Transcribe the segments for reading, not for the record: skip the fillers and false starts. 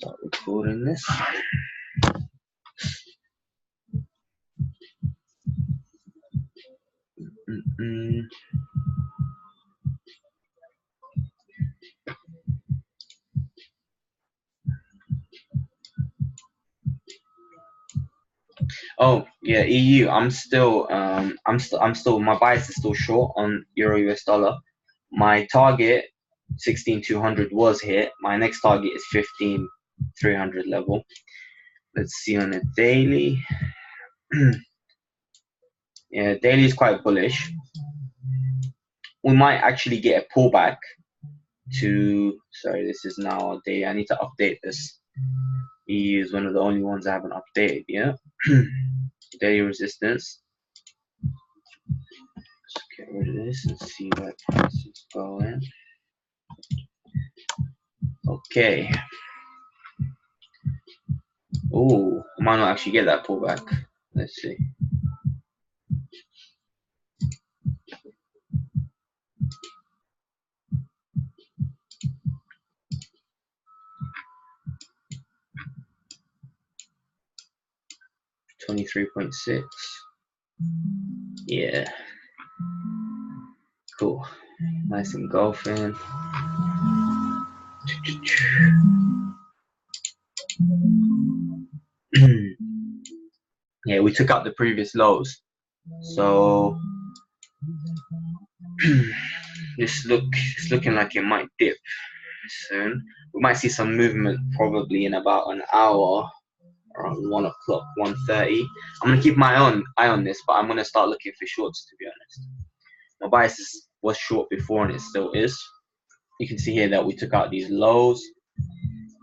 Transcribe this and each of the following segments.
Start recording this. Oh yeah, EU. I'm still my bias is still short on Euro US dollar. My target 16,200 was hit. My next target is 15,300 level. Let's see on a daily. Yeah, daily is quite bullish. We might actually get a pullback to. Sorry, this is now daily. I need to update this. EU is one of the only ones I haven't updated yet. Daily resistance. Let's get rid of this and see where prices go in. Okay. Oh, I might not actually get that pullback. Let's see. $23.6. Yeah. Cool. Nice engulfing. Yeah, we took out the previous lows. So it's looking like it might dip soon. We might see some movement probably in about an hour, around 1 o'clock, 1:30. I'm gonna keep my eye on this, but I'm gonna start looking for shorts, to be honest. My bias was short before and it still is. You can see here that we took out these lows.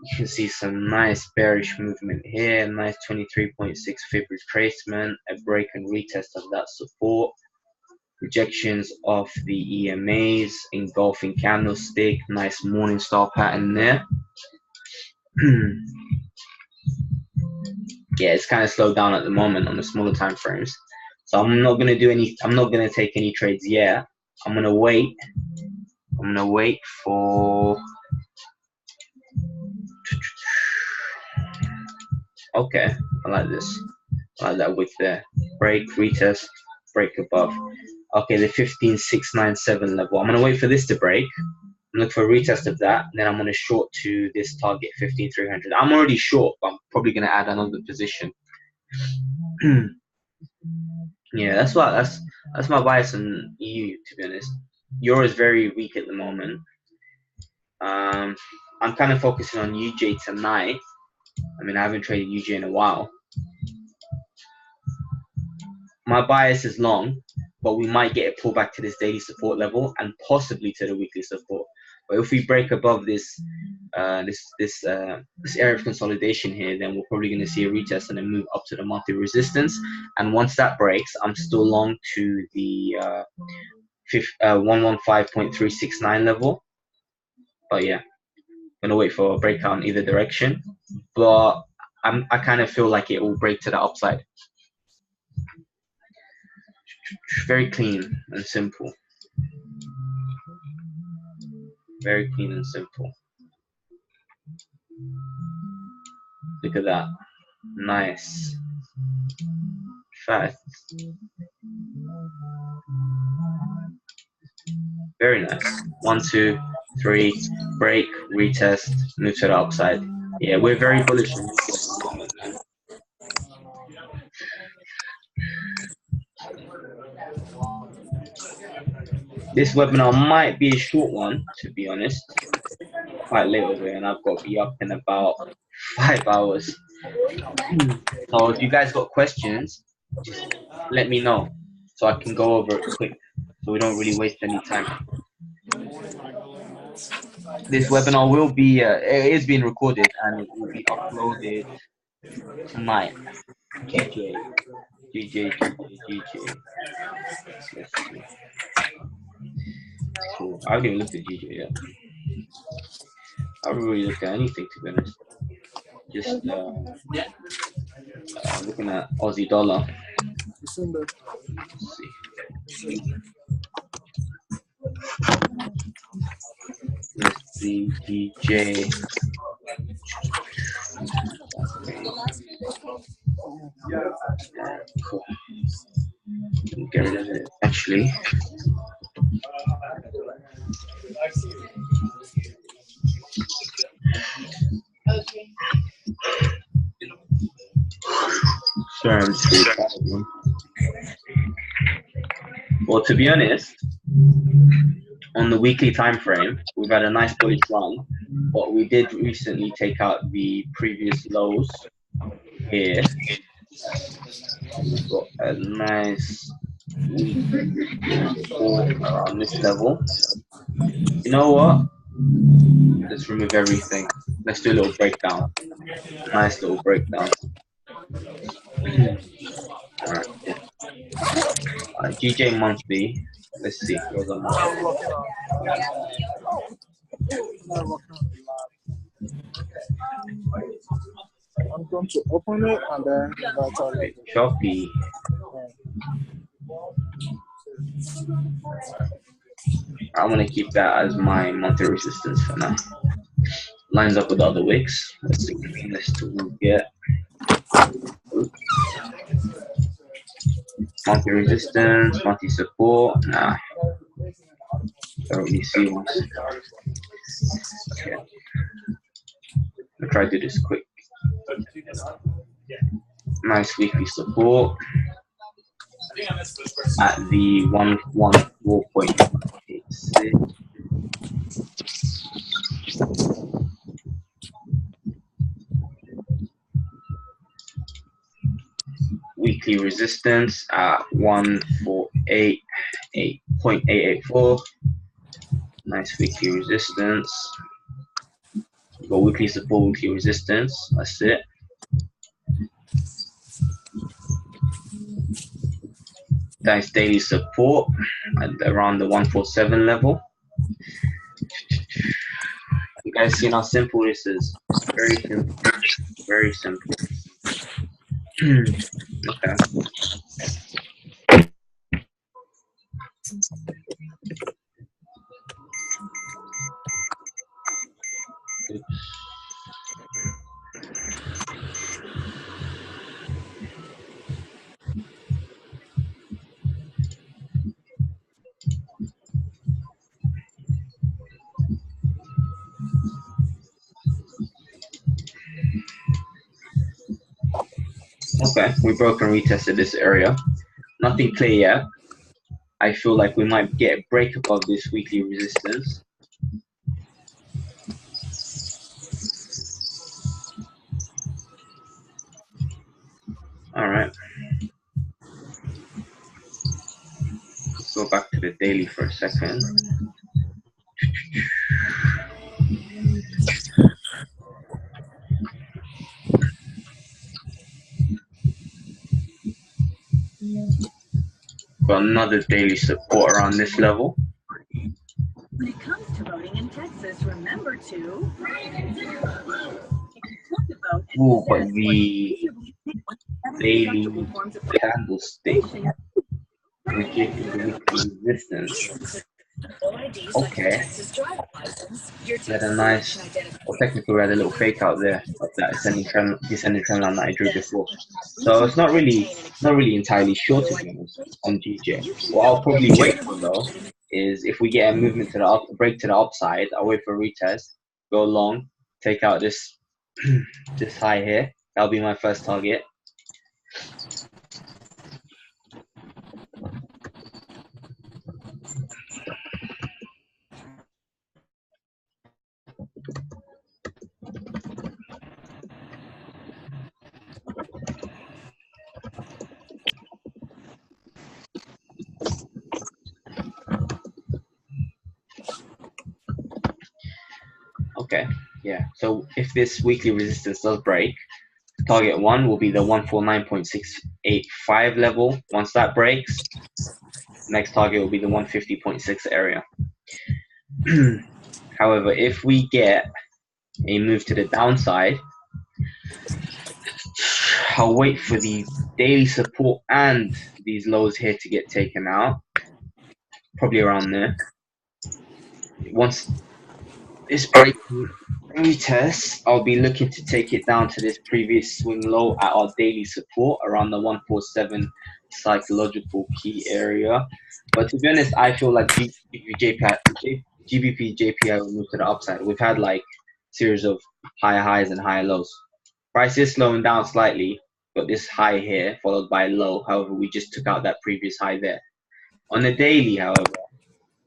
You can see some nice bearish movement here, nice 23.6 fib retracement, a break and retest of that support, rejections of the EMAs, engulfing candlestick, nice morning star pattern there. Yeah, it's kind of slowed down at the moment on the smaller time frames. So I'm not gonna take any trades yet. I'm gonna wait for. Okay, I like this. I like that wick there. Break, retest, break above. Okay, the 15,697 level. I'm gonna wait for this to break. I'm looking for a retest of that. And then I'm gonna short to this target 15,300. I'm already short, but I'm probably gonna add another position. Yeah, that's my bias on EU, to be honest. Euro is very weak at the moment. I'm kind of focusing on UJ tonight. I mean, I haven't traded UJ in a while. My bias is long, but we might get a pullback to this daily support level and possibly to the weekly support. But if we break above this area of consolidation here, then we're probably going to see a retest and then move up to the monthly resistance. And once that breaks, I'm still long to the 115.369 level. But yeah, I'm gonna wait for a breakout in either direction. But I kind of feel like it will break to the upside. Very clean and simple. Very clean and simple. Look at that. Nice. Fast. Very nice. 1, 2, 3, break, retest, move to the upside. Yeah, we're very bullish on this moment, man. This webinar might be a short one, to be honest. Quite late over here, and I've got to be up in about 5 hours. So if you guys got questions, just let me know so I can go over it quick, so we don't really waste any time. This webinar will be it is being recorded and it will be uploaded tonight. GJ. Let's see. Cool. I haven't even looked at GJ yet. I haven't really looked at anything, to be honest. Just looking at Aussie dollar. Let's see. Let's see GJ. Cool. Get rid of it. Actually, sorry, I'm just really. Well, to be honest, on the weekly time frame, we've had a nice bullish run, but we did recently take out the previous lows here. We've got a nice support around this level. You know what? Let's remove everything. Let's do a little breakdown. Nice little breakdown. Alright, yeah. GJ monthly. Let's see. Where's the monthly? I'm going to open it and then that's all. Choppy. I'm gonna keep that as my monthly resistance for now. Lines up with the other wicks. Let's see this to get. Monthly resistance, monthly support. Nah. Don't really see one. Okay. I'll try to do this quick. Nice weekly support at the 114.86. Weekly resistance at 148.884. Nice weekly resistance. Got weekly support, weekly resistance. That's it. Nice daily support at around the 147 level. You guys see how simple this is? Very simple. Very simple. Okay. Okay, we broke and retested this area. Nothing clear yet. I feel like we might get a break above this weekly resistance. All right. Let's go back to the daily for a second. Got another daily support around this level. When it comes to voting in Texas, remember to Ooh, but the daily candlestick rejected the resistance. Okay. We had a nice, well, technically we had a little fake out there of that descending trend line that I drew before. So it's not really entirely sure, to be honest, on GJ. What I'll probably wait for though is if we get a movement to the up, break to the upside, I'll wait for a retest, go long, take out this this high here. That'll be my first target. Okay, yeah. So if this weekly resistance does break, target one will be the 149.685 level. Once that breaks, next target will be the 150.6 area. However, if we get a move to the downside, I'll wait for the daily support and these lows here to get taken out, probably around there. Once this break retest, I'll be looking to take it down to this previous swing low at our daily support around the 147 psychological key area. But to be honest, I feel like GBP JPI will move to the upside. We've had like series of higher highs and higher lows. Price is slowing down slightly, got this high here followed by low. However, we just took out that previous high there. On the daily, however,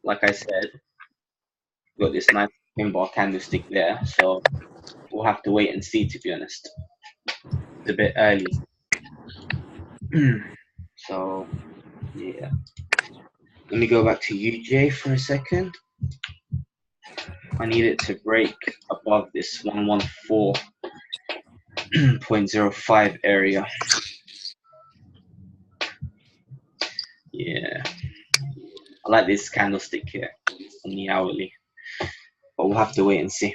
like I said, got this nice pin bar candlestick there, so we'll have to wait and see, to be honest. It's a bit early. So, yeah. Let me go back to UJ for a second. I need it to break above this 114.05 area. Yeah. I like this candlestick here on the hourly, but we'll have to wait and see.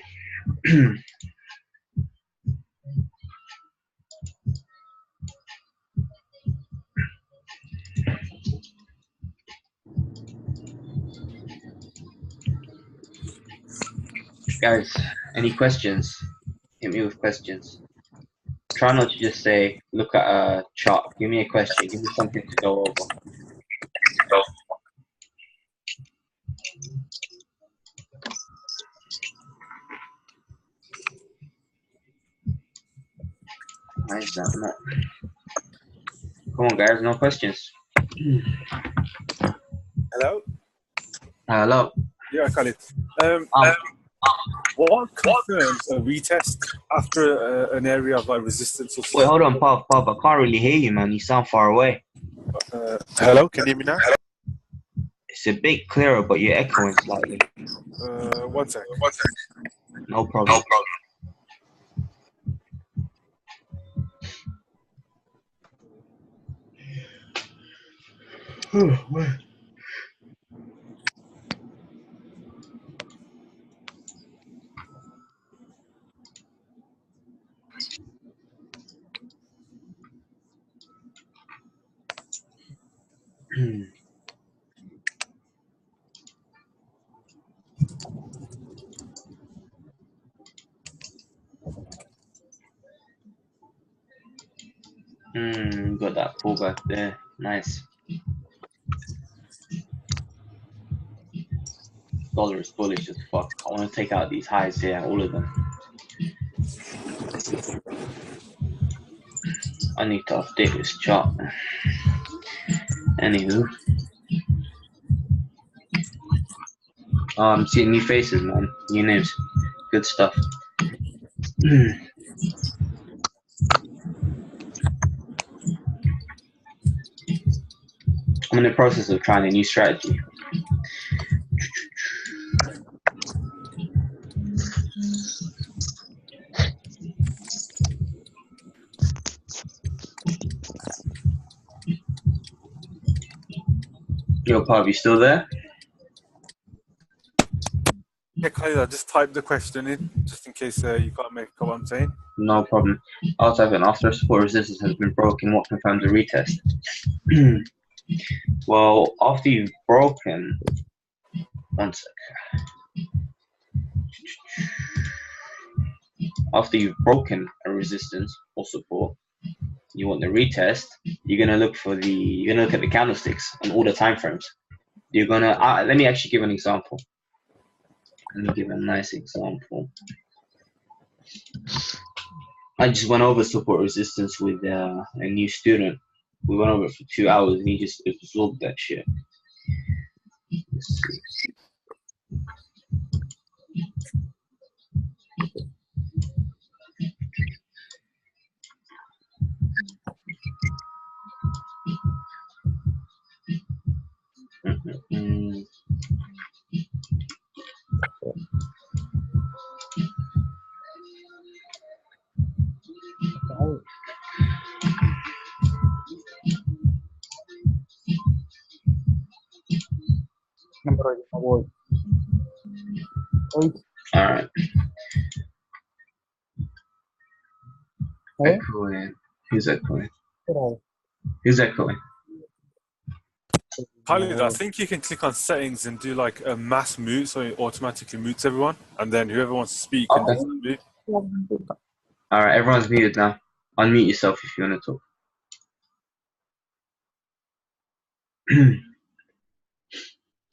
Guys, any questions? Hit me with questions. Try not to just say, look at a chart. Give me a question. Give me something to go over. Why is that not? Come on, guys. No questions. Hello? Hello. Yeah, Khalid. What confirms a retest after an area of like resistance or Wait, hold on, Puff. I can't really hear you, man. You sound far away. Hello, can you hear me now? It's a bit clearer, but you're echoing slightly. 1 sec. No problem. Got that pullback there. Nice. Dollar is bullish as fuck. I want to take out these highs here, all of them. I need to update this chart. Anywho. I'm seeing new faces, man. New names. Good stuff. I'm in the process of trying a new strategy. Yo, Pub, you still there? Yeah, Khalid, I just typed the question in just in case you can't make what I'm saying. No problem. I'll type in after support resistance has been broken, what confirms a retest? Well, after you've broken, one sec. After you've broken a resistance or support, you want the retest. You're gonna look at the candlesticks on all the time frames. You're gonna let me actually give an example. Let me give a nice example. I just went over support resistance with a new student. We went over it for 2 hours and he just absorbed that shit. Let's see. Alright. Echoing. Who's echoing? Who's echoing? Khalid, I think you can click on settings and do like a mass mute, so it automatically mutes everyone, and then whoever wants to speak can Okay. just mute. All right, everyone's muted now. Unmute yourself if you want to talk.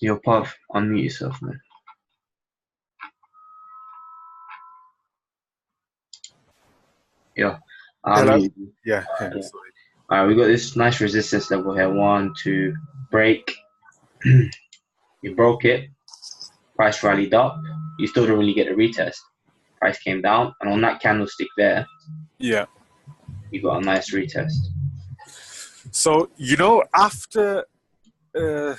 Yo, Puff, unmute yourself, man. Yeah, I'll Hello? mute you. Yeah. Yeah. Sorry. All right, we got this nice resistance level here. 1, 2, break. You broke it. Price rallied up. You still don't really get a retest. Price came down, and on that candlestick there, Yeah. you got a nice retest. So, after the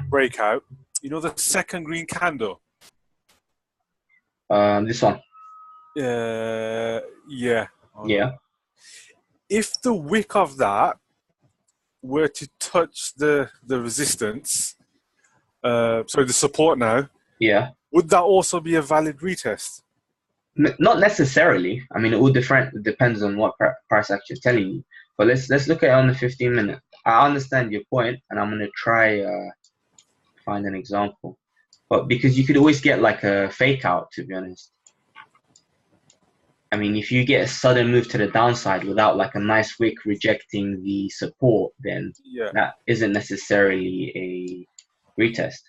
breakout, the second green candle? This one. Yeah. Yeah. If the wick of that were to touch the resistance, sorry, the support now, Yeah. would that also be a valid retest? Not necessarily. I mean, it all different. It depends on what price action is telling you. But let's look at it on the 15-minute. I understand your point, and I'm gonna try find an example. But because you could always get like a fake out, to be honest. I mean, if you get a sudden move to the downside without like a nice wick rejecting the support, then that isn't necessarily a retest.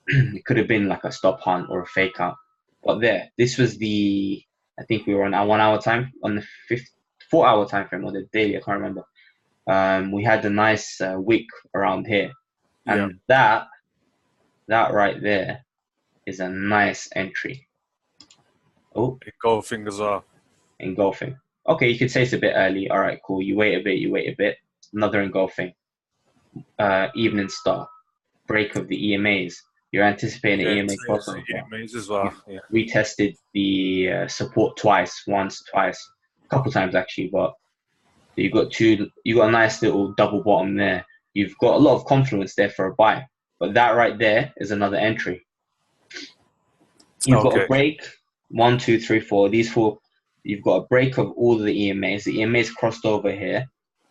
It could have been like a stop hunt or a fake out. But this was I think we were on a 1 hour time, on the 4 hour time frame, or the daily, I can't remember. We had a nice wick around here. And that right there is a nice entry. Oh, Engulfing as well. Engulfing. Okay, you could say it's a bit early. All right, cool. You wait a bit. Another engulfing. Evening star. Break of the EMAs. You're anticipating an EMA crossover. EMAs as well. Yeah. Retested the support twice, a couple times actually, but you got a nice little double bottom there. You've got a lot of confluence there for a buy, but that right there is another entry. You've got a break, 1, 2, 3, 4. These 4, you've got a break of all the EMAs. The EMAs crossed over here.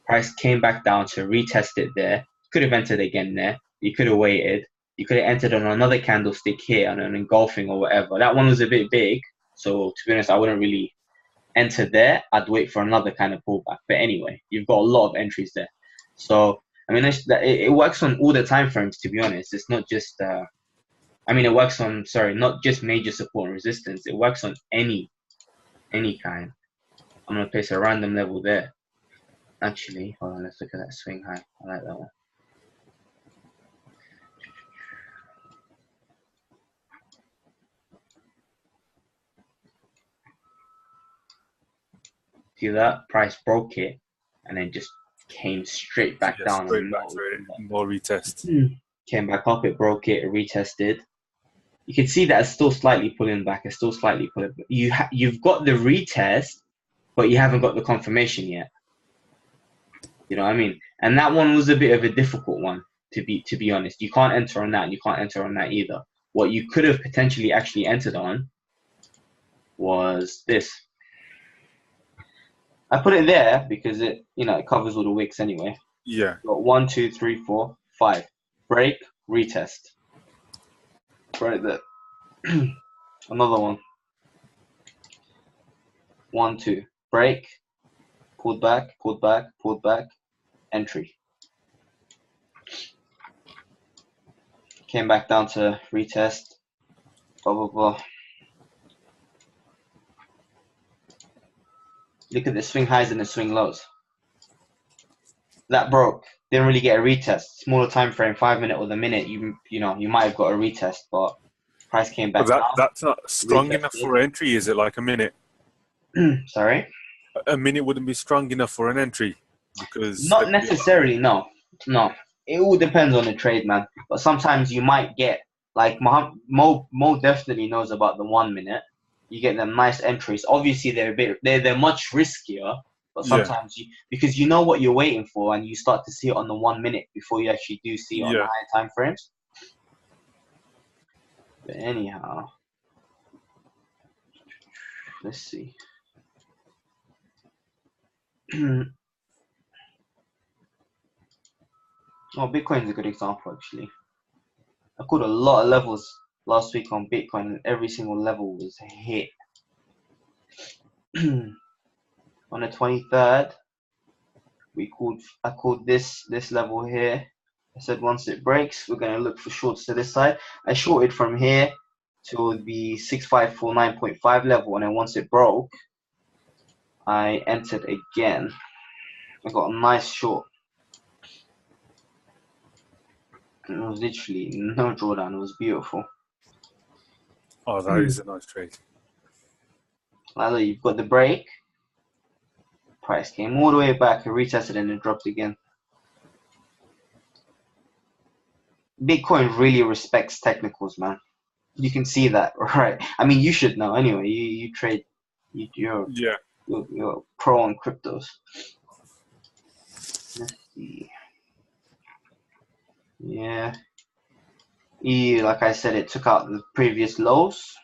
Price came back down to retest it there. Could have entered again there. You could have waited. You could have entered on another candlestick here on an engulfing or whatever. That one was a bit big, so to be honest, I wouldn't really enter there. I'd wait for another kind of pullback. But anyway, you've got a lot of entries there. So I mean, it works on all the time frames. To be honest, it's not just. It works on not just major support and resistance. It works on any kind. I'm gonna place a random level there. Actually, hold on. Let's look at that swing high. I like that one. See that? Price broke it and then just came straight back down. Straight back to it. No retest. Came back up, it broke it, it retested. You can see that it's still slightly pulling back. It's still slightly pulling back. You've got the retest, but you haven't got the confirmation yet. You know what I mean? And that one was a bit of a difficult one, to be honest. You can't enter on that, and you can't enter on that either. What you could have potentially actually entered on was this. I put it there because it covers all the wicks anyway. Yeah. Got 1, 2, 3, 4, 5. Break, retest. Right there. Another one. 1, 2. Break. Pulled back, pulled back, pulled back. Entry. Came back down to retest. Blah, blah, blah. Look at the swing highs and the swing lows. That broke. Didn't really get a retest. Smaller time frame, 5 minute or the minute. You might have got a retest, but price came back down. That's not strong enough for entry, is it? Like a minute? Sorry? A minute wouldn't be strong enough for an entry because not necessarily. No. It all depends on the trade, man. But sometimes you might get like Mo definitely knows about the 1 minute. You get them nice entries. Obviously, they're much riskier. But sometimes because you know what you're waiting for, and you start to see it on the 1 minute before you actually do see it on the higher time frames. But anyhow, let's see. Oh, Bitcoin's a good example actually. I called a lot of levels last week on Bitcoin, and every single level was a hit. On the 23rd, I called this level here. I said once it breaks, we're gonna look for shorts to this side. I shorted from here to the 6549.5 level, and then once it broke, I entered again. I got a nice short. It was literally no drawdown. It was beautiful. Oh, that is a nice trade. Now that you've got the break, price came all the way back and retested and it dropped again. Bitcoin really respects technicals, man. You can see that, right? I mean, you should know anyway. You trade. You're pro on cryptos. Let's see. Yeah. Like I said, it took out the previous lows.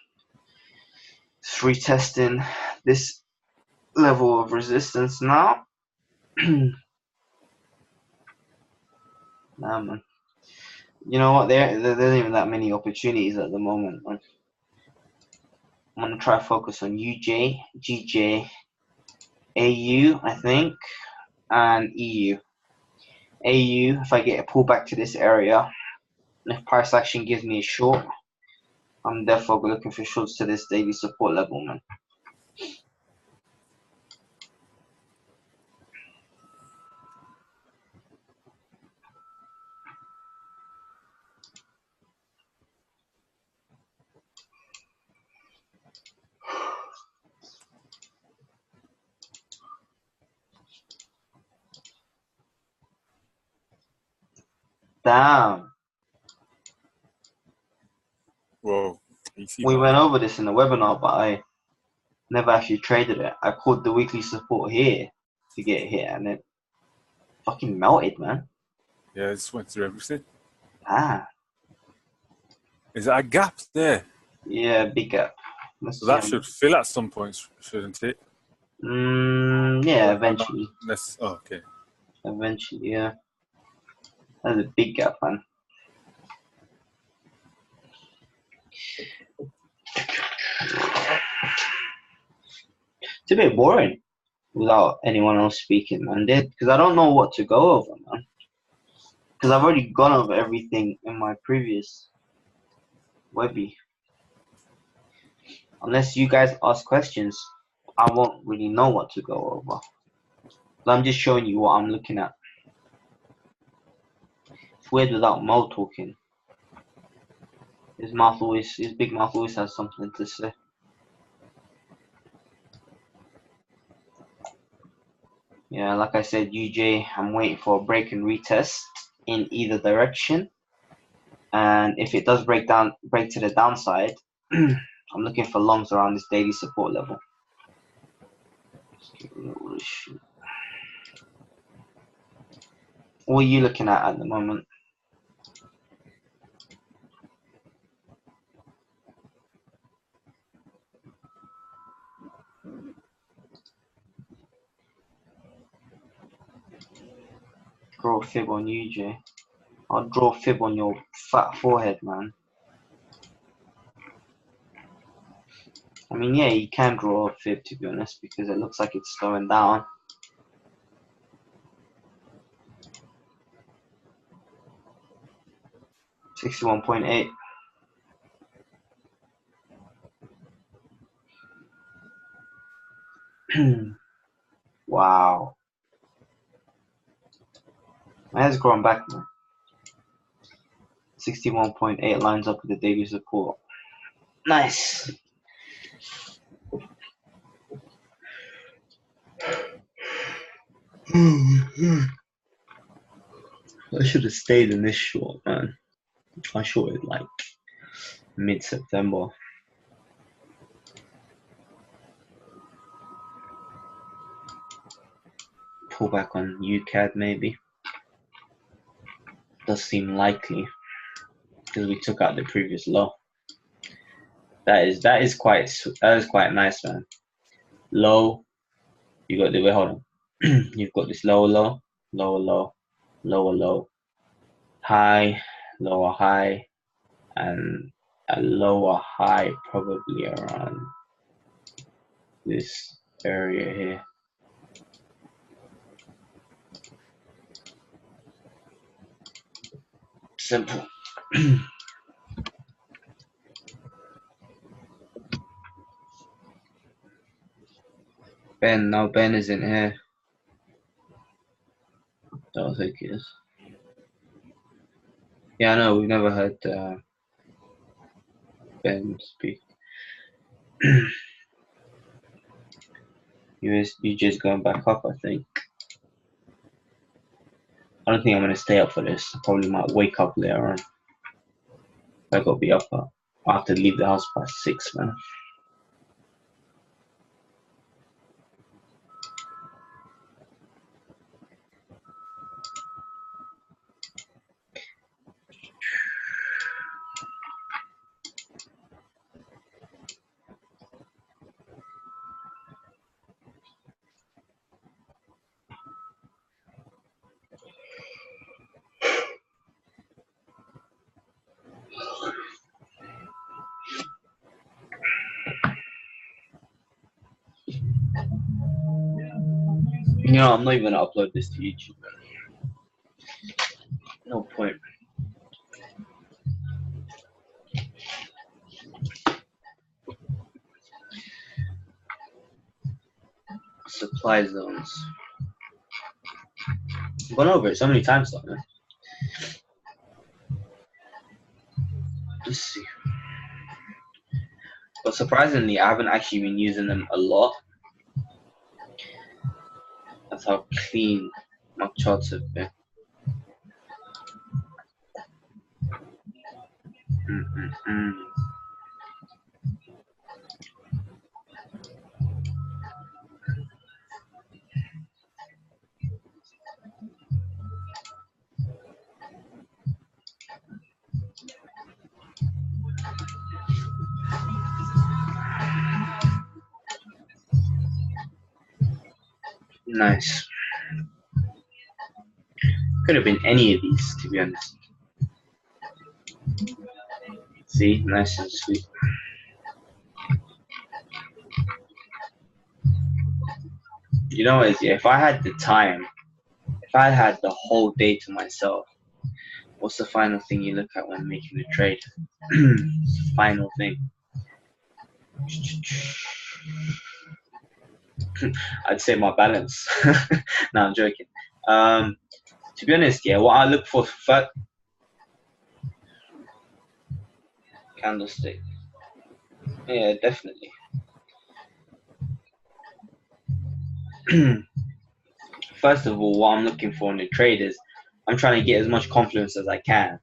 It's retesting this level of resistance now. Nah, man. You know what? There isn't even that many opportunities at the moment, man. I'm gonna try to focus on UJ, GJ, AU, I think, and EU. AU, if I get a pullback to this area, and if price action gives me a short, I'm definitely looking for shorts to this daily support level, man. Damn. Whoa. We went over this in the webinar, but I never actually traded it. I called the weekly support here to get hit, and it fucking melted, man. Yeah, it just went through everything. Ah. Is that a gap there? Yeah, big gap. So that should fill at some point, shouldn't it? Yeah, eventually. Okay. Eventually, yeah. That's a big gap, man. It's a bit boring without anyone else speaking, man. Because I don't know what to go over, man. Because I've already gone over everything in my previous Webbie. Unless you guys ask questions, I won't really know what to go over. So I'm just showing you what I'm looking at. It's weird without Mo talking. His big mouth always has something to say. Yeah, like I said, UJ, I'm waiting for a break and retest in either direction. And if it does break to the downside, I'm looking for longs around this daily support level. What are you looking at the moment? Draw a fib on UJ. I'll draw a fib on your fat forehead, man. I mean, yeah, you can draw a fib, to be honest, because it looks like it's slowing down. $61.8. Wow. My head's growing back, man. 61.8 lines up with the daily support. Nice. I should have stayed in this short, man. I shorted like mid-September. Pull back on UCAD maybe. Does seem likely because we took out the previous low. That is quite nice, man. Low, you got the hold on. You've got this lower low, lower low, lower low, high, lower high, and a lower high probably around this area here. Simple. Ben, no, Ben isn't here. Don't think he is. Yeah, I know, we've never heard Ben speak. USDJ's going back up, I think. I don't think I'm gonna stay up for this. I probably might wake up later on. I gotta be up. I have to leave the house by 6, man. You know, I'm not even gonna upload this to YouTube. No point. Supply zones. I've gone over it so many times though, man. Let's see. But surprisingly, I haven't actually been using them a lot. That's how clean my charts have been. Nice. Could have been any of these, to be honest. See, nice and sweet. You know what? Yeah, if I had the time, if I had the whole day to myself, what's the final thing you look at when making a trade? Final thing. I'd say my balance. No, I'm joking. To be honest, yeah, what I look for first, candlestick. Yeah, definitely. First of all, what I'm looking for in the trade is I'm trying to get as much confluence as I can.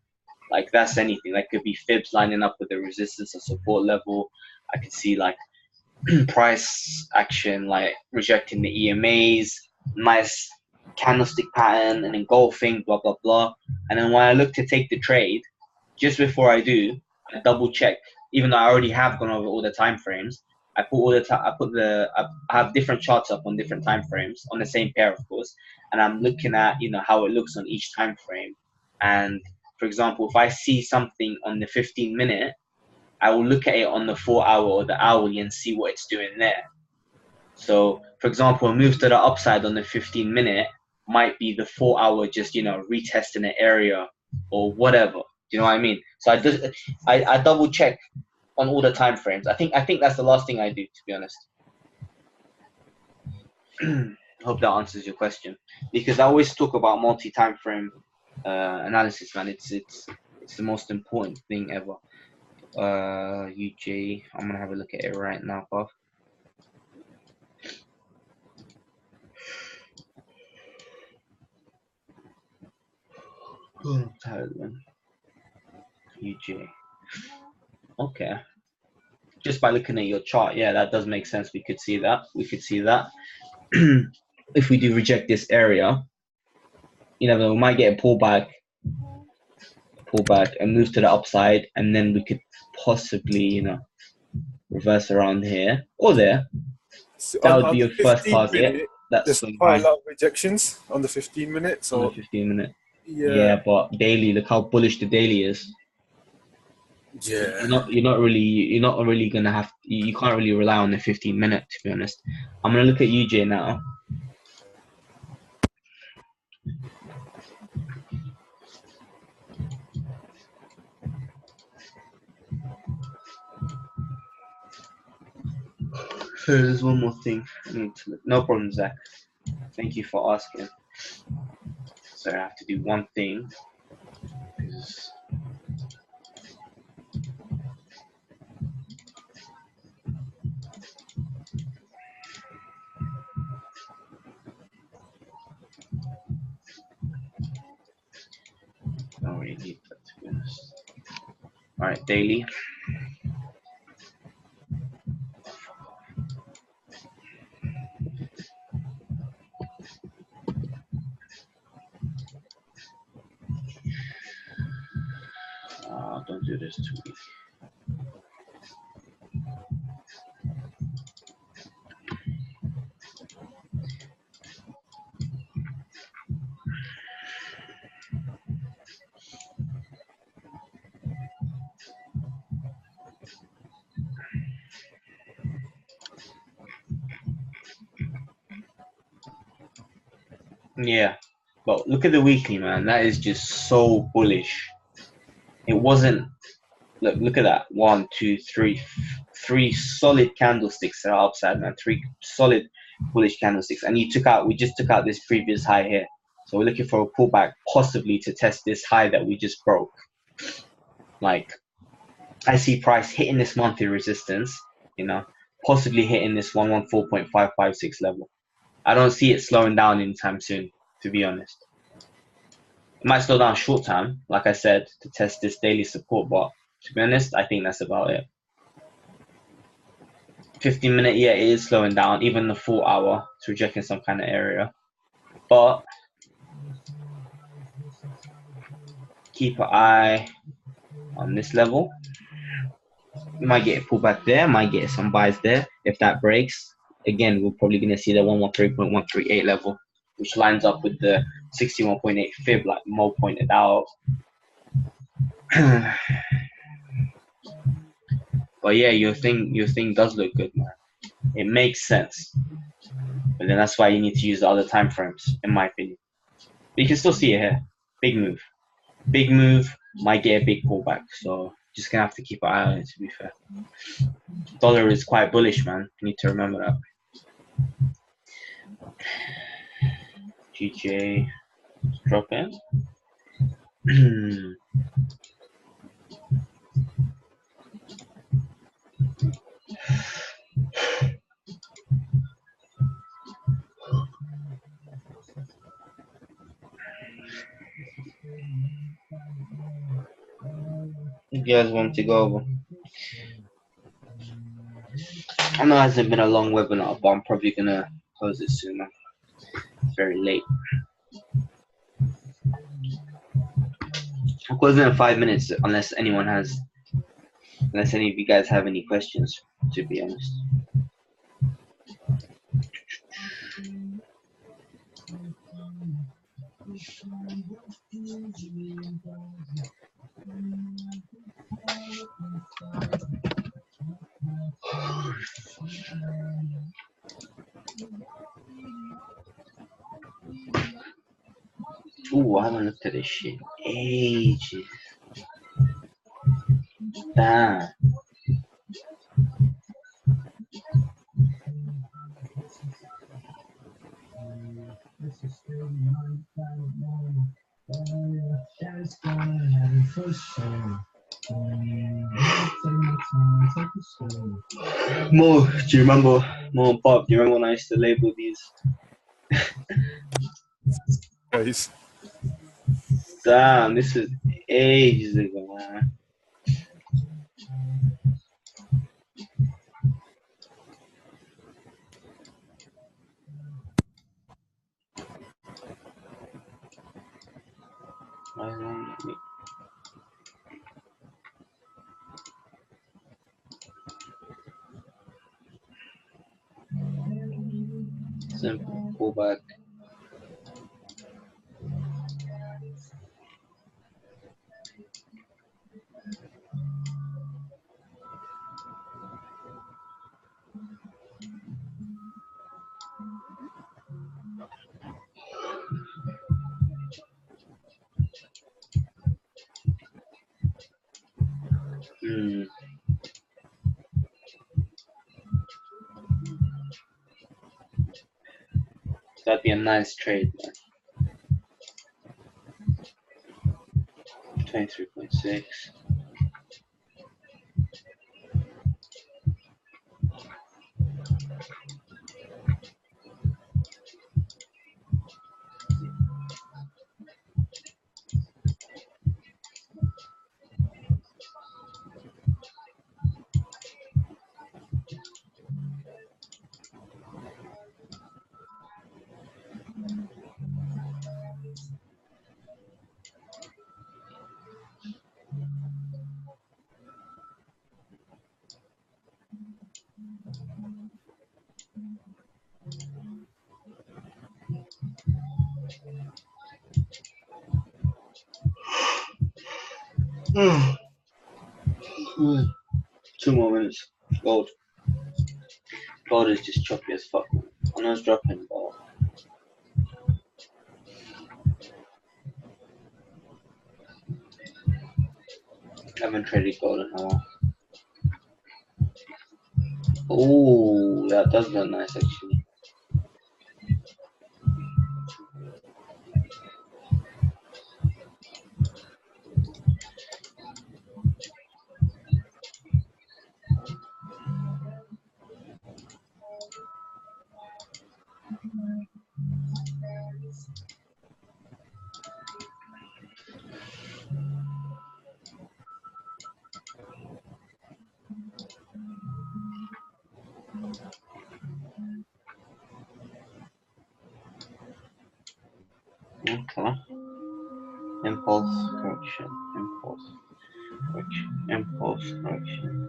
Like, that's anything. That could be fibs lining up with the resistance or support level. I could see like price action, like rejecting the EMAs, nice candlestick pattern and engulfing, blah blah blah. And then when I look to take the trade, just before I do, I double check. Even though I already have gone over all the time frames, I have different charts up on different time frames on the same pair, of course, and I'm looking at how it looks on each time frame. And for example, if I see something on the 15-minute, I will look at it on the 4-hour or the hourly and see what it's doing there. So, for example, a move to the upside on the 15-minute might be the 4-hour just, retesting an area or whatever. Do you know what I mean? So I double check on all the time frames. I think that's the last thing I do, to be honest. I hope that answers your question, because I always talk about multi-time frame analysis, man. It's the most important thing ever. UJ, I'm gonna have a look at it right now, Puff. I'm tired, man. UJ. Okay. Just by looking at your chart, yeah, that does make sense. We could see that. If we do reject this area, we might get a pullback and move to the upside, and then we could possibly, reverse around here or there. So that would be your first target. There's quite a lot of rejections on the 15 minutes. On the 15-minute. Yeah, Yeah, but daily, look how bullish the daily is. yeah. You're not really gonna have, you can't really rely on the 15 minute, to be honest. I'm gonna look at UJ now. So there's one more thing I need to look. No problem, Zach. Thank you for asking. So I have to do one thing. Don't really need that, to be honest. All right, daily. Don't do this to me. Yeah, but look at the weekly, man. That is just so bullish. It wasn't. Look at that. One, two, three solid candlesticks that are upside, man. Three solid bullish candlesticks, and we just took out this previous high here. So we're looking for a pullback, possibly to test this high that we just broke. Like, I see price hitting this monthly resistance, possibly hitting this 114.556 level. I don't see it slowing down anytime soon, to be honest. It might slow down short term, like I said, to test this daily support, but to be honest, I think that's about it. 15-minute, yeah, it is slowing down. Even the 4 hour, it's rejecting some kind of area. But keep an eye on this level. You might get a pullback there, might get some buys there. If that breaks, again, we're probably going to see the 113.138 level, which lines up with the 61.8 fib, like Mo pointed out. But yeah, your thing does look good, man. It makes sense. But then that's why you need to use the other time frames, in my opinion. But you can still see it here. Big move. Big move, might get a big pullback. So just gonna have to keep an eye on it, to be fair. Dollar is quite bullish, man. You need to remember that. GJ drop in. You guys want to go over? I know it hasn't been a long webinar, but I'm probably gonna close it soon, man. It's very late. I'll close it in 5 minutes unless any of you guys have any questions, to be honest. Ooh, I haven't looked at this shit in ages. Damn. Mo, do you remember, Mo and Pop, do you remember when I used to label these? Nice. Damn, this is ages ago, man. Simple pullback. That'd be a nice trade, man. 23.6. Two more minutes. Gold. Gold is just choppy as fuck. I know it's dropping, but I haven't traded gold in a while. Oh, that does look nice actually. Okay. Impulse correction. Impulse correction. Impulse correction.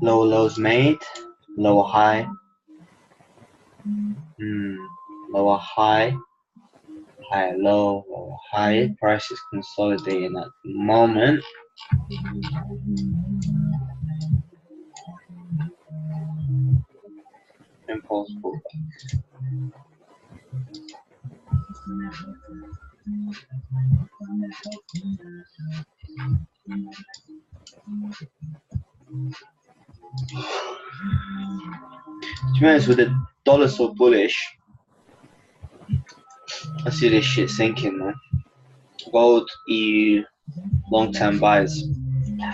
Low lows made. Lower high. Lower high. High low. Lower high. Price is consolidating at the moment. Impulse pullback. To be honest, with the dollar so bullish, I see this shit sinking, man. Gold, EU, long-term buys.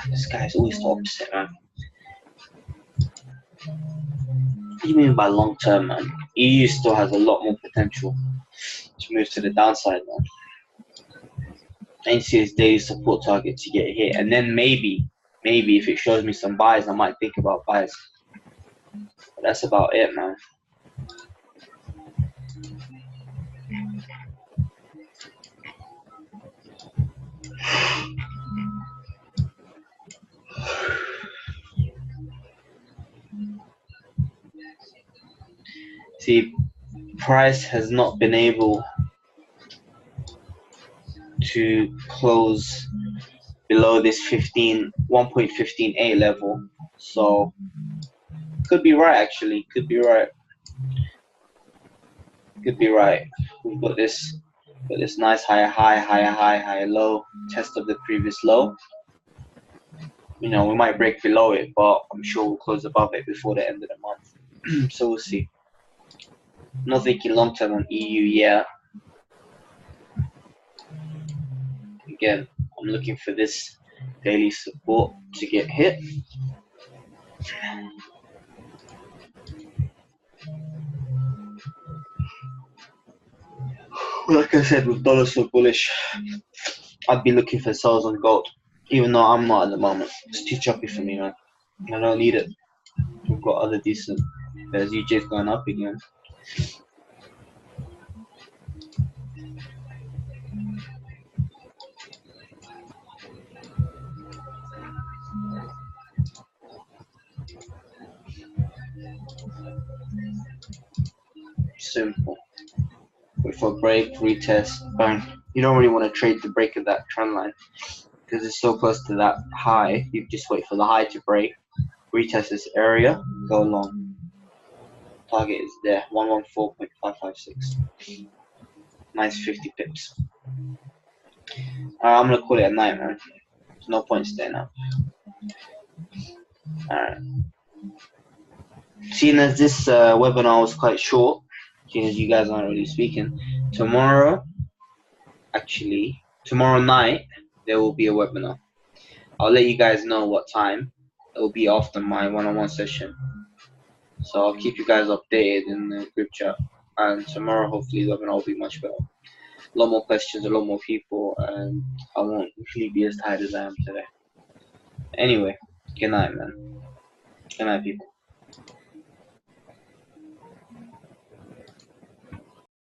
This guy's always the opposite, man. What do you mean by long-term, man? EU still has a lot more potential to move to the downside, man. I need to see his daily support target to get hit, and then maybe if it shows me some buys, I might think about buys. But that's about it, man. See, price has not been able to close below this 1.158 level, so could be right actually. Could be right. We've got this nice high low test of the previous low. You know, we might break below it, but I'm sure we'll close above it before the end of the month. So we'll see. I'm not thinking long term on EU, yeah. Again, I'm looking for this daily support to get hit. Like I said, with dollar so bullish, I'd be looking for sales on gold, even though I'm not at the moment. It's too choppy for me, man. I don't need it. We've got other decent. There's UJ's going up again. Simple. Wait for a break, retest, bang. You don't really want to trade the break of that trend line because it's so close to that high. You just wait for the high to break, retest this area, go long. Target is there, 114.556. Nice 50 pips. I'm gonna call it a night, man. There's no point staying up. Alright. Seeing as this webinar was quite short, seeing as you guys aren't really speaking. Tomorrow night, there will be a webinar. I'll let you guys know what time. It will be after my one-on-one session. So I'll keep you guys updated in the group chat. And tomorrow, hopefully, the webinar will be much better. A lot more questions, a lot more people, and I won't really be as tired as I am today. Anyway, good night, man. Good night, people.